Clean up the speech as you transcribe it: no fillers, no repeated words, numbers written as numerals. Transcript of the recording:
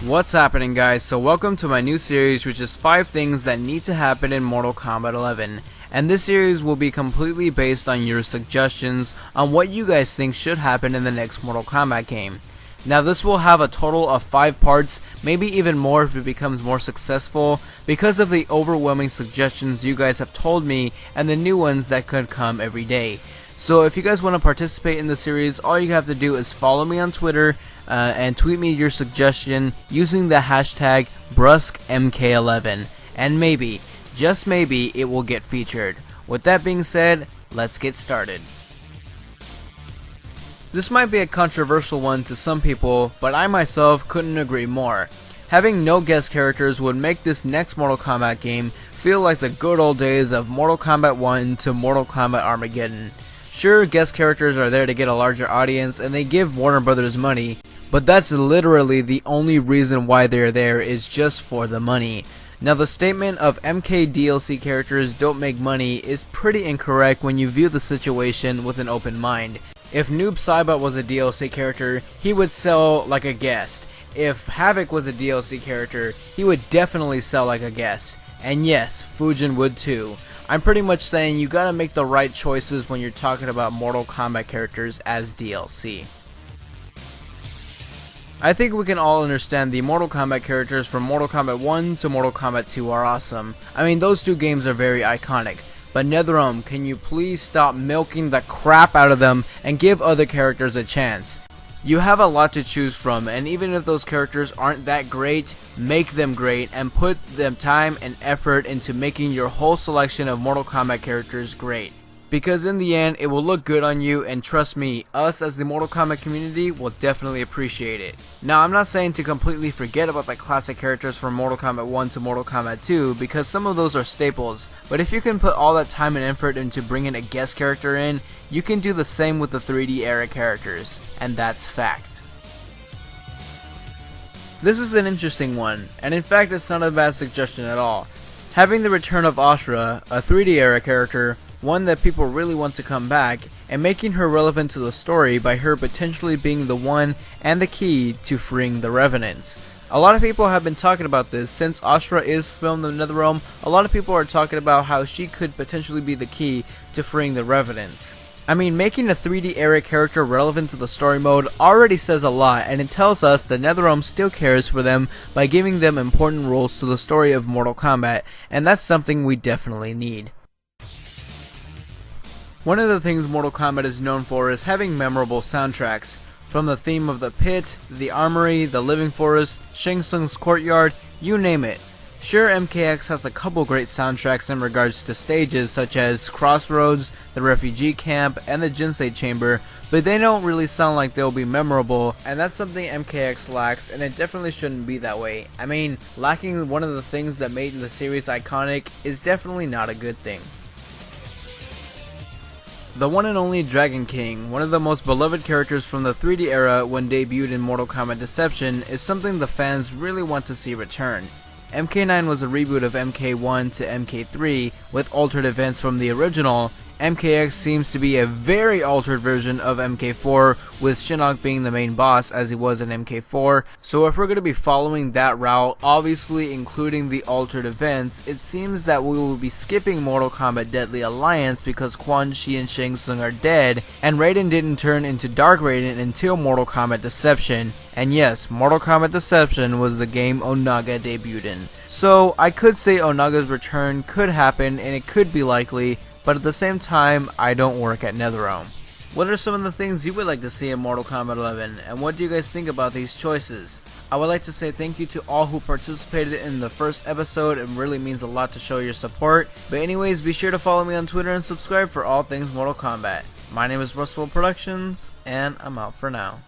What's happening, guys? So welcome to my new series, which is 5 things that need to happen in Mortal Kombat 11. And this series will be completely based on your suggestions on what you guys think should happen in the next Mortal Kombat game. Now this will have a total of 5 parts, maybe even more if it becomes more successful, because of the overwhelming suggestions you guys have told me and the new ones that could come every day. So if you guys want to participate in the series, all you have to do is follow me on Twitter and tweet me your suggestion using the hashtag BruskMK11, and maybe, just maybe, it will get featured. With that being said, let's get started. This might be a controversial one to some people, but I myself couldn't agree more. Having no guest characters would make this next Mortal Kombat game feel like the good old days of Mortal Kombat 1 to Mortal Kombat Armageddon. Sure, guest characters are there to get a larger audience and they give Warner Brothers money, but that's literally the only reason why they're there, is just for the money. Now the statement of MK DLC characters don't make money is pretty incorrect when you view the situation with an open mind. If Noob Saibot was a DLC character, he would sell like a guest. If Havoc was a DLC character, he would definitely sell like a guest. And yes, Fujin would too. I'm pretty much saying you gotta make the right choices when you're talking about Mortal Kombat characters as DLC. I think we can all understand the Mortal Kombat characters from Mortal Kombat 1 to Mortal Kombat 2 are awesome. I mean, those two games are very iconic. But NetherRealm, can you please stop milking the crap out of them and give other characters a chance? You have a lot to choose from, and even if those characters aren't that great, make them great and put them time and effort into making your whole selection of Mortal Kombat characters great. Because in the end, it will look good on you, and trust me, us as the Mortal Kombat community will definitely appreciate it. Now, I'm not saying to completely forget about the classic characters from Mortal Kombat 1 to Mortal Kombat 2, because some of those are staples, but if you can put all that time and effort into bringing a guest character in, you can do the same with the 3D era characters, and that's fact. This is an interesting one, and in fact it's not a bad suggestion at all. Having the return of Asura, a 3D era character, one that people really want to come back, and making her relevant to the story by her potentially being the one and the key to freeing the Revenants. A lot of people have been talking about this since Asura is filmed in NetherRealm. A lot of people are talking about how she could potentially be the key to freeing the Revenants. I mean, making a 3D era character relevant to the story mode already says a lot, and it tells us that NetherRealm still cares for them by giving them important roles to the story of Mortal Kombat, and that's something we definitely need. One of the things Mortal Kombat is known for is having memorable soundtracks. From the theme of the pit, the armory, the living forest, Shang Tsung's courtyard, you name it. Sure, MKX has a couple great soundtracks in regards to stages such as Crossroads, the refugee camp, and the Jinsei chamber, but they don't really sound like they'll be memorable, and that's something MKX lacks, and it definitely shouldn't be that way. I mean, lacking one of the things that made the series iconic is definitely not a good thing. The one and only Dragon King, one of the most beloved characters from the 3D era when debuted in Mortal Kombat Deception, is something the fans really want to see return. MK9 was a reboot of MK1 to MK3 with altered events from the original. MKX seems to be a very altered version of MK4, with Shinnok being the main boss as he was in MK4, so if we're going to be following that route, obviously including the altered events, it seems that we will be skipping Mortal Kombat Deadly Alliance because Quan Chi and Shang Tsung are dead, and Raiden didn't turn into Dark Raiden until Mortal Kombat Deception. And yes, Mortal Kombat Deception was the game Onaga debuted in. So I could say Onaga's return could happen and it could be likely, but at the same time, I don't work at NetherRealm. What are some of the things you would like to see in Mortal Kombat 11, and what do you guys think about these choices? I would like to say thank you to all who participated in the first episode. It really means a lot to show your support. But anyways, be sure to follow me on Twitter and subscribe for all things Mortal Kombat. My name is BruskPoetYT, and I'm out for now.